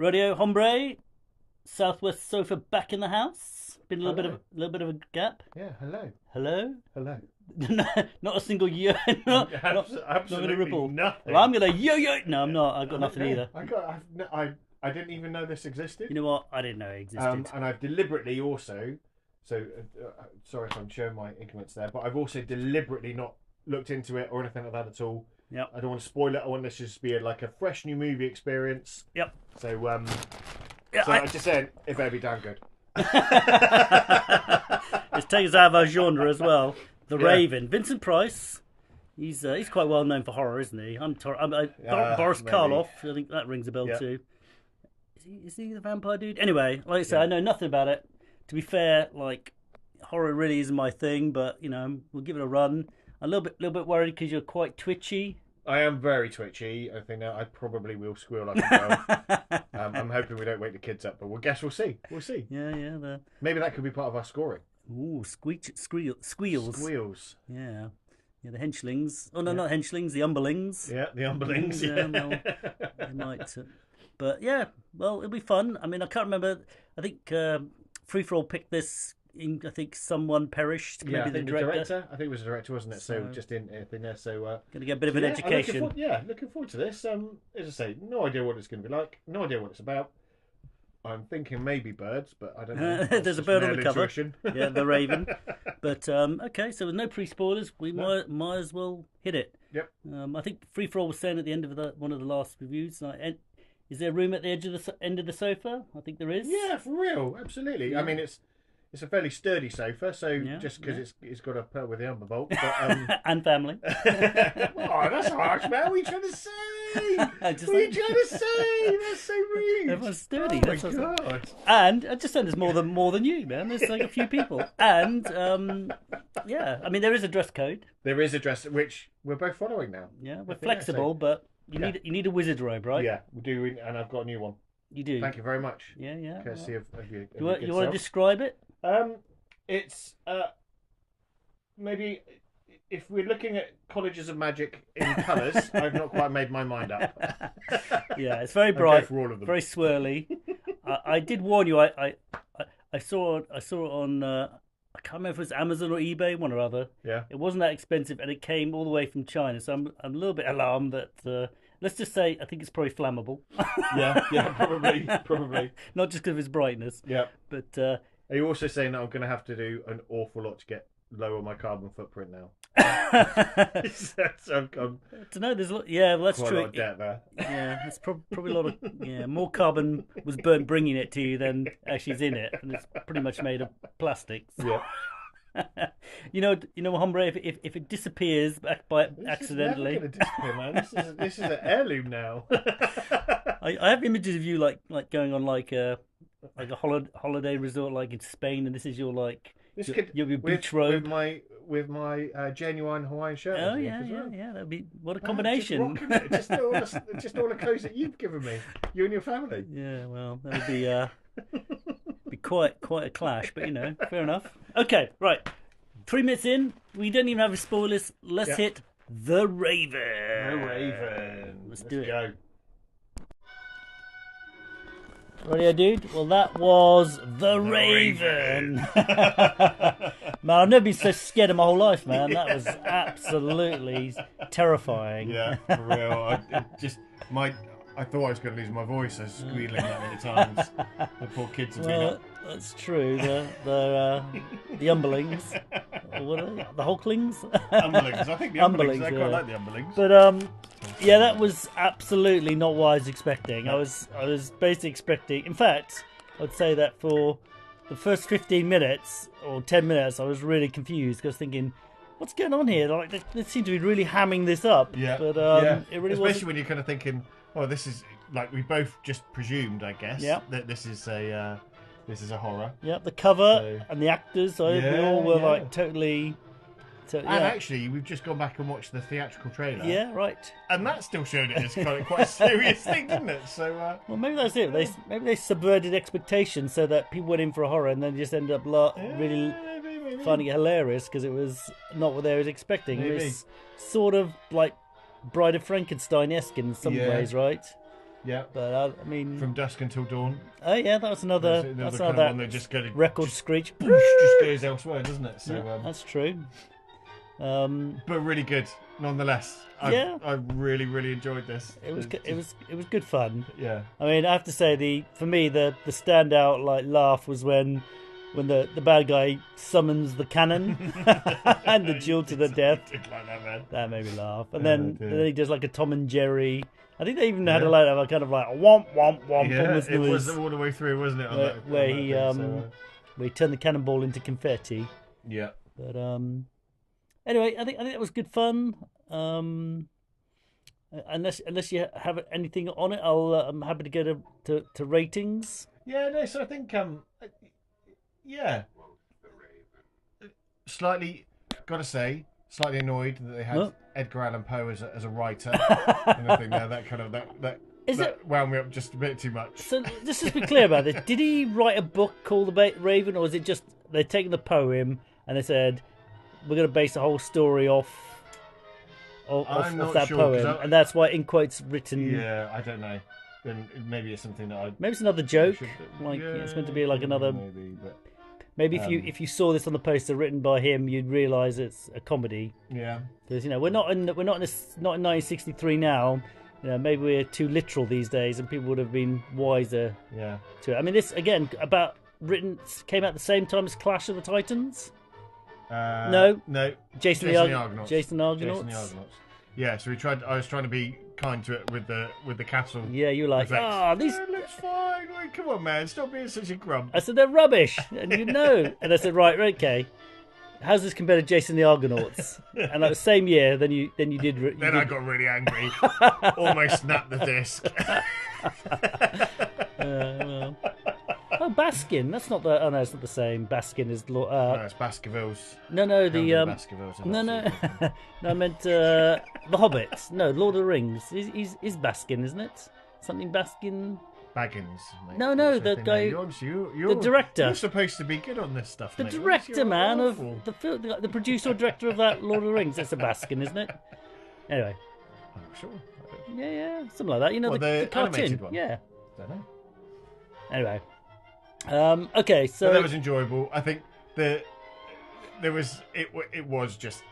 Radio Hombre, Southwest Sofa back in the house. Been a Hello. little bit of a gap. Yeah, hello. Hello. Hello. Not a single yo. Not going to Absolutely ripple. nothing. Well, I'm going to yo. No, I'm not. I've got nothing Okay. either. I didn't even know this existed. You know what? I didn't know it existed. And I've deliberately also, sorry if I'm showing my ignorance there, but I've also deliberately not looked into it or anything like that at all. Yep. I don't want to spoil it. I want this to just be like a fresh new movie experience. Yep. So Yeah, I just said it better be damn good. It's taken us out of our genre as well. The Yeah. Raven, Vincent Price. He's quite well known for horror, isn't he? Boris maybe. Karloff. I think that rings a bell Yeah. too. Is he the vampire dude? Anyway, like I said, Yeah. I know nothing about it. To be fair, like horror really isn't my thing, but we'll give it a run. I'm a little bit worried because you're quite twitchy. I am very twitchy. I think that I probably will squeal like a girl. I'm hoping we don't wake the kids up, but we'll see. We'll see. Yeah. Maybe that could be part of our scoring. Squeals. Squeals. Yeah, the henchlings. Oh no, Yeah. not henchlings. The underlings. Yeah, the underlings. Yeah, Yeah. they might. But yeah, well, it'll be fun. I mean, I can't remember. I think Free For All picked this. I think someone perished. Yeah, Maybe I think the director. I think it was the director, wasn't it? So just in anything there. So Going to get a bit of an yeah, education. looking forward to this. As I say, no idea what it's going to be like. No idea what it's about. I'm thinking maybe birds, but I don't know. There's a bird on the cover. Intuition. Yeah, the Raven. But okay, so with no pre-spoilers, we might as well hit it. Yep. I think Free For All was saying at the end of one of the last reviews. Is there room at the end of the sofa? I think there is. Yeah, for real, absolutely. Yeah. I mean, it's a fairly sturdy sofa, so Yeah, just because yeah. it's got a pearl with the UmberBulk. But, And family. oh, that's harsh, man. What are you trying to say? What are you trying to say? That's so rude. Everyone's sturdy. Oh my That's god. And I just said there's more than you, man. There's like a few people. And yeah, I mean there is a dress code. There is a dress which we're both following now. Yeah, we're I think flexible, but you need a wizard robe, right? Yeah, we do, and I've got a new one. You do. Thank you very much. Yeah. Courtesy of you. You want to describe it? It's maybe if we're looking at colleges of magic in colours, I've not quite made my mind up. Yeah, it's very I'd go bright, for all of them. very swirly. I did warn you. I saw it on. I can't remember if it was Amazon or eBay, one or other. Yeah. It wasn't that expensive, and it came all the way from China. So I'm a little bit alarmed that. Let's just say I think it's probably flammable. Yeah, probably. Not just because of its brightness. Yeah. But Are you also saying that I'm going to have to do an awful lot to lower my carbon footprint now? So I'm to know there's well that's quite true. a lot of debt there. Yeah, that's probably a lot of more carbon was burnt bringing it to you than actually is in it, and it's pretty much made of plastics. Yeah. you know, Hombre, if it disappears back by accidentally, This is never going to disappear, man. This is an heirloom now. I have images of you like going on like a holiday resort like in Spain, and this is your your beach robe. with my genuine Hawaiian shirt. Oh underneath yeah, as well. yeah. That'd be what a Man, combination. just all the clothes that you've given me, you and your family. Yeah, well, that would be quite a clash, but fair enough. Okay, right. 3 minutes in, we don't even have a spoilers. Let's hit The Raven. The Raven. Let's do it. Go. Radio dude. Well, that was The Raven. Man, I've never been so scared in my whole life, man. That was absolutely terrifying. Yeah, for real. I thought I was going to lose my voice. I was squealing that many times. The poor kids have been Well, up. that's true. The underlings, or what are they? The Hulklings. Underlings. I think the Underlings. I Underlings, quite yeah. like the Underlings. But yeah, that was absolutely not what I was expecting. I was basically expecting. In fact, I'd say that for the first 15 minutes or 10 minutes, I was really confused because thinking, what's going on here? Like they seem to be really hamming this up. Yeah. But it really especially wasn't. when you're kind of thinking, oh, this is like we both just presumed, I guess, Yeah. that this is a horror. Yeah, the cover So- and the actors, we Yeah, all were yeah. like totally. And actually, we've just gone back and watched the theatrical trailer. Yeah, right. And that still showed it as kind of quite a serious thing, didn't it? So, Well, maybe that's it. Maybe they subverted expectations so that people went in for a horror and then just ended up really maybe. finding it hilarious because it was not what they was expecting. It Maybe. was sort of like Bride of Frankenstein-esque in some Yeah. ways, right? Yeah. But I mean, From Dusk Until Dawn. oh yeah, that was another. There's That's kind of another one that just record just, screech. just goes elsewhere, doesn't it? So, Yeah, that's true. but really good, nonetheless. I really, really enjoyed this. It was good fun. Yeah. I mean, I have to say for me the standout like laugh was when the bad guy summons the cannon and the duel to the death. Like that, man. That made me laugh. And Oh, then he does like a Tom and Jerry. I think they even had a kind of like a womp womp womp. Yeah, it was all the way through, wasn't it? Where he turned the cannonball into confetti. Yeah. But anyway, I think that was good fun. Unless you have anything on it, I'm happy to go to ratings. Yeah, no. So I think yeah, slightly, gotta say, slightly annoyed that they had Edgar Allan Poe as a writer. And I think that kind of that wound me up just a bit too much. So just to be clear about this, did he write a book called The Raven, or was it just they'd taken the poem and they said we're going to base the whole story off that sure, poem, and that's why in quotes written? Yeah, I don't know. Then maybe it's something that maybe it's another joke. It's going to be like another. Maybe if you saw this on the poster written by him, you'd realise it's a comedy. Yeah. Because we're not in 1963 now. Maybe we're too literal these days, and people would have been wiser. Yeah. To it. I mean, this again came out at the same time as Clash of the Titans. No. Jason the Argonauts. Jason the Argonauts. Yeah. So I was trying to be kind to it with the castle. Yeah, you were like, these. It looks fine. Like, come on, man, stop being such a grump. I said they're rubbish, and and I said right, okay. How's this compared to Jason the Argonauts? And like the same year, then you did. I got really angry. Almost snapped the disc. Well. Oh, Baskin. That's not the. Oh no, it's not the same. Baskin is. No, it's Baskervilles. No, Baskervilles. No. I meant The Hobbit. No, Lord of the Rings. Is Baskin, isn't it? Something Baskin. Baggins. Mate. No, the guy. The director. You're supposed to be good on this stuff. The mate. director, man, of the producer or director of that Lord of the Rings. That's a Baskin, isn't it? Anyway. I'm not sure. Yeah, something like that. The cartoon. Animated one. Yeah. Don't know. Anyway. Okay, so that was enjoyable. I think it was just,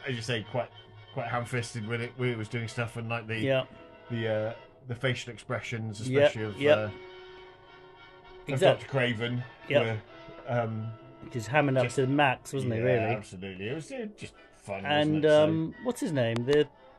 as you say, quite ham-fisted when it was doing stuff, and like the facial expressions, especially of Dr. Craven, were just hamming up to the max, wasn't he? Really, absolutely. It was just fun. And wasn't it? what's his name?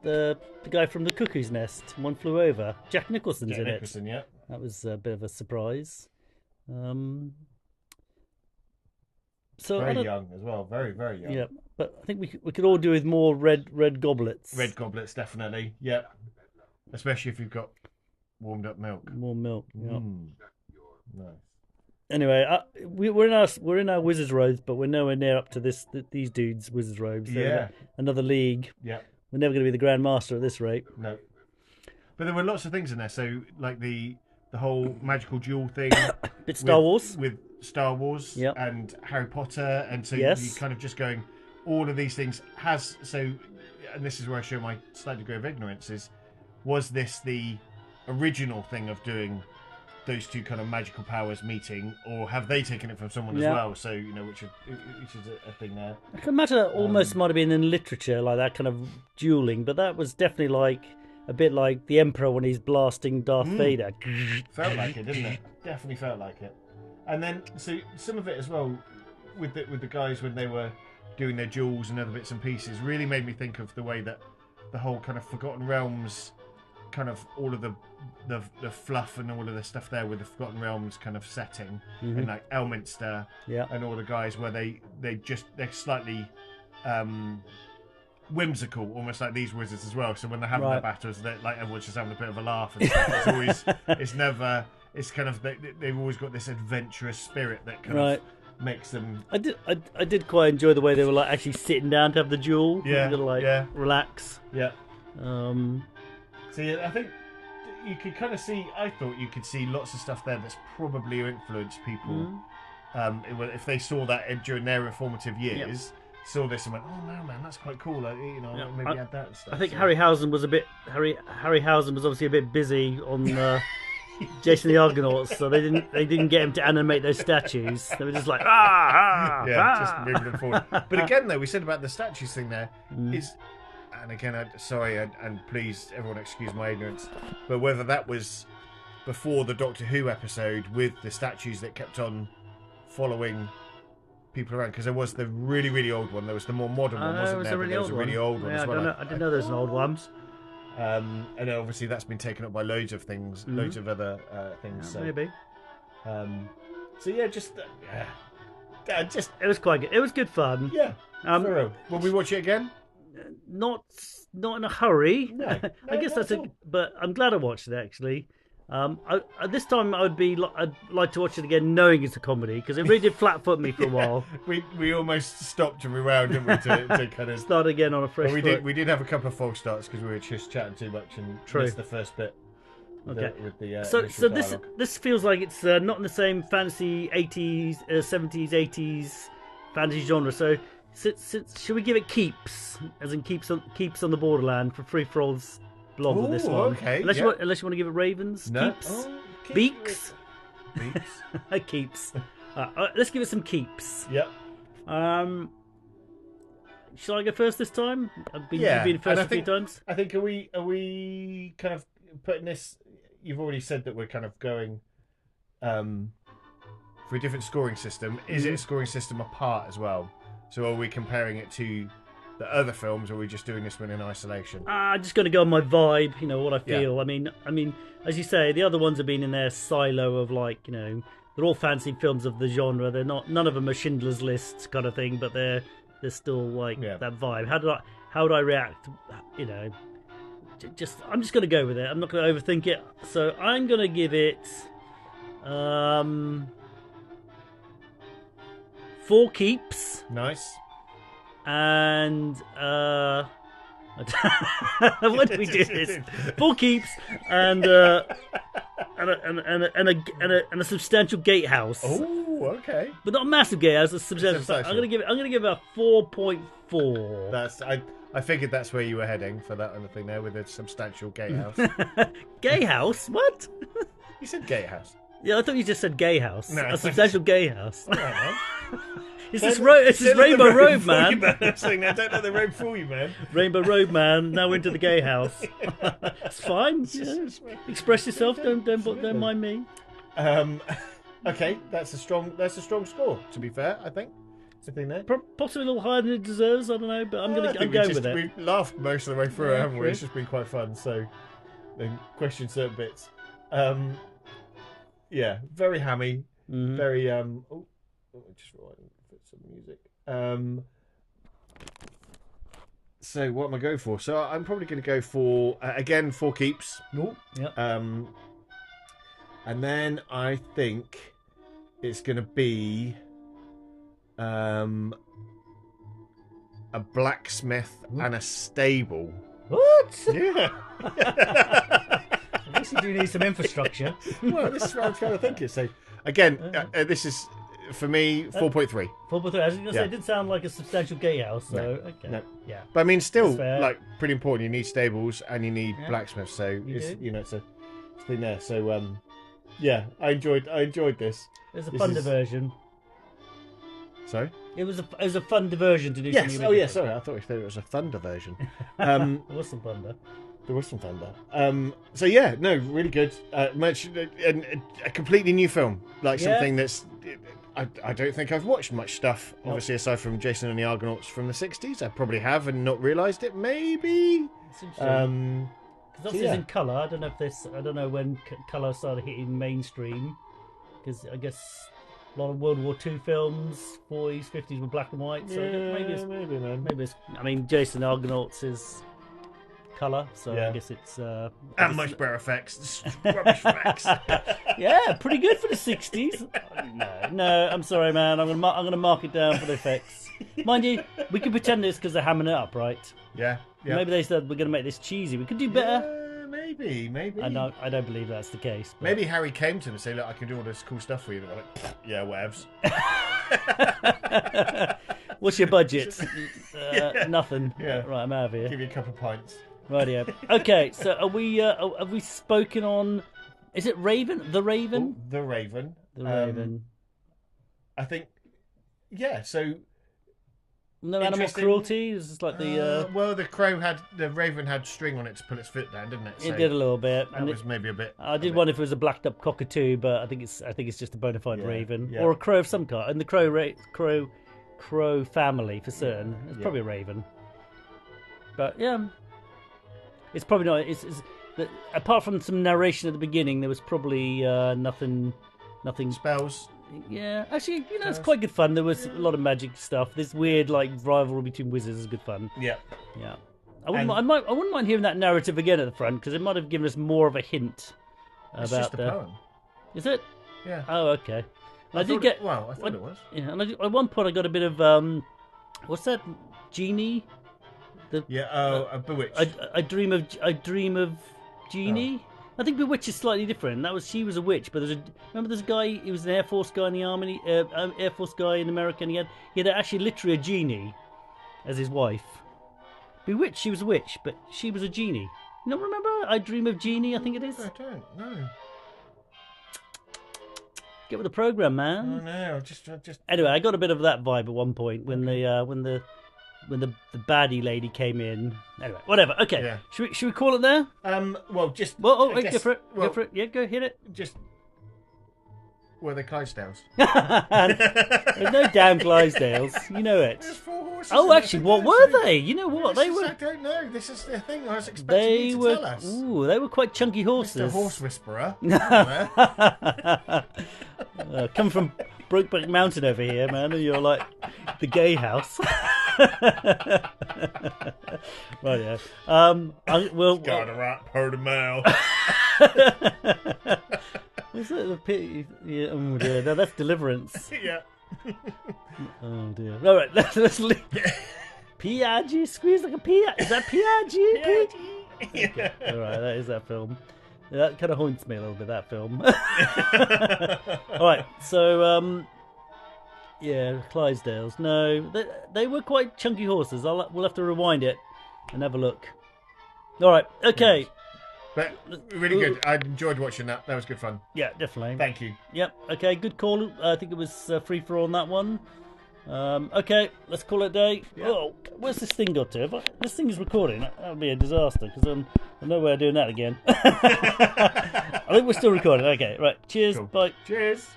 The guy from The Cuckoo's Nest, One Flew Over. Jack Nicholson's in it. Yeah. That was a bit of a surprise. So very young as well, very, very young. Yeah, but I think we could all do with more red goblets. Red goblets, definitely. Yeah, especially if you've got warmed up milk. More milk. Yeah. Nice. Anyway, we're in our wizard's robes, but we're nowhere near up to these dudes' wizard's robes. So another league. Yeah, we're never going to be the Grand Master at this rate. No, but there were lots of things in there. So like the whole magical duel thing. Bit Star Wars. With Star Wars and Harry Potter. And so you're kind of just going, all of these things and this is where I show my slight degree of ignorance was this the original thing of doing those two kind of magical powers meeting, or have they taken it from someone as well? So, which is a thing there. I can imagine that almost might have been in literature, like that kind of dueling, but that was definitely like a bit like the Emperor when he's blasting Darth Vader. Felt like it, didn't it? Definitely felt like it. And then, so some of it as well, with the guys when they were doing their duels and other bits and pieces, really made me think of the way that the whole kind of Forgotten Realms, kind of all of the fluff and all of the stuff there with the Forgotten Realms kind of setting, and like Elminster, and all the guys where they're slightly whimsical, almost like these wizards as well. So when they're having their battles, like everyone's just having a bit of a laugh and stuff. It's kind of they've always got this adventurous spirit that kind of makes them. I did quite enjoy the way they were like actually sitting down to have the duel. Relax. Yeah. So I think you could kind of see. I thought you could see lots of stuff there that's probably influenced people. If they saw that during their formative years. saw this and went, "Oh no, man, that's quite cool." Like, you know, maybe add that and stuff. I think Harryhausen was obviously a bit busy on Jason the Argonauts, so they didn't get him to animate those statues. They were just like just moving them forward. But again, though, we said about the statues thing there is, and again, sorry, and please, everyone, excuse my ignorance, but whether that was before the Doctor Who episode with the statues that kept on following people around, because there was the really, really old one. There was the more modern one, wasn't there? There was a really old one as well. I didn't know there was an old one. And obviously that's been taken up by loads of things, loads of other things. So. Maybe. So yeah, just it was quite good. It was good fun. Yeah. Thorough. Will we watch it again? Not in a hurry. No, I guess that's but I'm glad I watched it actually. This time I'd like to watch it again, knowing it's a comedy, because it really did flat-foot me for a while. We almost stopped and rewound, didn't we, to kind of start again on a fresh foot. We did have a couple of false starts because we were just chatting too much and missed the first bit. Okay. With the so this feels like it's not in the same fantasy 80s, 70s, 80s fantasy genre. So should we give it keeps, as in keeps on the borderland for free for all's blog with this one? Okay. Unless you want to give it ravens, no. keeps, beaks, keeps. Let's give it some keeps. Yep. Shall I go first this time? You've been first a few times. I think are we kind of putting this? You've already said that we're kind of going for a different scoring system. Is it a scoring system apart as well? So are we comparing it to the other films, or are we just doing this one in isolation? I'm just going to go on my vibe, what I feel. Yeah. I mean, as you say, the other ones have been in their silo of they're all fancy films of the genre. They're not, none of them are Schindler's List kind of thing, but they're still that vibe. How would I react? I'm just going to go with it. I'm not going to overthink it. So I'm going to give it 4 keeps. Nice. And what did we do this? 4 keeps and a substantial gatehouse. Oh, okay. But not a massive gatehouse. A substantial. I'm gonna give it a 4.4. That's I figured that's where you were heading for that other thing there with a substantial gatehouse. Gatehouse? What? You said gatehouse. Yeah, I thought you just said gayhouse. No, a substantial gayhouse. It's this Rainbow Road, man. I'm saying now, don't let the road fool you, man. Rainbow Road, man. Now into the gay house. It's fine. Express yourself. Don't mind me. Okay, that's a strong score. To be fair, I think. There. Possibly a little higher than it deserves. I don't know, but I'm going with it. We've laughed most of the way through, haven't we? It's just been quite fun. So, then question certain bits. Yeah, very hammy. Mm-hmm. Very just put some music. So what am I going for? So I'm probably going to go for again 4 keeps. Oh, yeah. And then I think it's going to be a blacksmith and a stable. What? Yeah. I guess you do need some infrastructure. Well, this is what I'm trying to think. So again, this is. For me, 4.3. 4.3. I was going to say, it did sound like a substantial gatehouse, so okay. No. Yeah. But I mean, still, pretty important. You need stables and you need blacksmiths, so it's a thing there. So, I enjoyed this. It was a fun diversion. Sorry? It was a fun diversion to do. Yes. Oh, yeah. Sorry, I thought it was a thunder version. There was some thunder. There was some thunder. So yeah, no, really good. Much a completely new film, something that's. I don't think I've watched much stuff, obviously, aside from Jason and the Argonauts from the 60s. I probably have and not realised it, maybe. Because obviously it's in colour. I don't know when colour started hitting mainstream. Because I guess a lot of World War II films, 40s, 50s were black and white. So maybe it's. I mean, Jason and the Argonauts is colour, so I guess it's and much better effects. Rubbish effects. Yeah, pretty good for the 60s. No, I'm sorry, man. I'm gonna mark it down for the effects. Mind you, we could pretend it's because they're hamming it up, right? Yeah. Maybe they said we're gonna make this cheesy. We could do better. Maybe. I don't believe that's the case. But... Maybe Harry came to them and said, "Look, I can do all this cool stuff for you." And they're like, "Yeah, whatevs." What's your budget? Nothing. Yeah. Right, I'm out of here. Give you a couple of pints. Rightio. Okay, so are we? Have we spoken on? Is it Raven? The Raven? Oh, the Raven. The Raven. I think. Yeah. So. No animal cruelty. This is like the. Well, the Raven had string on it to pull its foot down, didn't it? So it did a little bit. That was maybe a bit. I did wonder if it was a blacked up cockatoo, but I think it's just a bona fide raven yeah. or a crow of some kind. And the crow family for certain. It's probably a raven. But yeah, it's probably not. It's apart from some narration at the beginning, there was probably nothing. Spells. Yeah, actually, it's quite good fun. There was a lot of magic stuff. This weird rivalry between wizards is good fun. Yeah. Yeah. I wouldn't mind hearing that narrative again at the front because it might have given us more of a hint It's about just a poem. Is it? Yeah. Oh, okay. I thought it was. Yeah, and at one point I got a bit of what's that? Genie. Bewitched. I dream of Genie. Oh. I think Bewitched is slightly different. She was a witch, but there's a guy. He was an Air Force guy in the army, Air Force guy in America, and he had actually literally a genie as his wife. Bewitched, she was a witch, but she was a genie. You don't remember? I Dream of Genie, I think it is. I don't know. Get with the program, man. Oh no, just. Anyway, I got a bit of that vibe at one point when the baddie lady came in. Anyway, whatever. Okay, yeah. Should we call it there? Well, just. Well, wait, go for it. Go for it. Yeah, go hit it. Just. Were they Clydesdales? There's no damn Clydesdales. You know it. There's 4 horses. Oh, actually, what were they? You know what? They were. I don't know. This is the thing. I was expecting you to tell us. Ooh, they were quite chunky horses. Mr. Horse Whisperer. Come from Brokeback Mountain over here, man, and you're like the gay house. Right, yeah. Got a right purty mouth. Is it the pity? Yeah, oh dear, no, that's Deliverance. Yeah. Oh dear. All right, let's leave. Piaggi squeeze like a Piaggi. Is that Piaggi? Yeah. Okay. All right, that is that film. That kind of haunts me a little bit. That film. All right, so yeah, Clydesdales. No, they were quite chunky horses. We'll have to rewind it and have a look. All right, okay. Yes. But really good. I enjoyed watching that. That was good fun. Yeah, definitely. Thank you. Yep. Okay, good call. I think it was free for all on that one. Okay, let's call it a day. Yep. Oh, where's this thing got to? If this thing is recording, that would be a disaster because I'm no way of doing that again. I think we're still recording. Okay, right. Cheers. Cool. Bye. Cheers.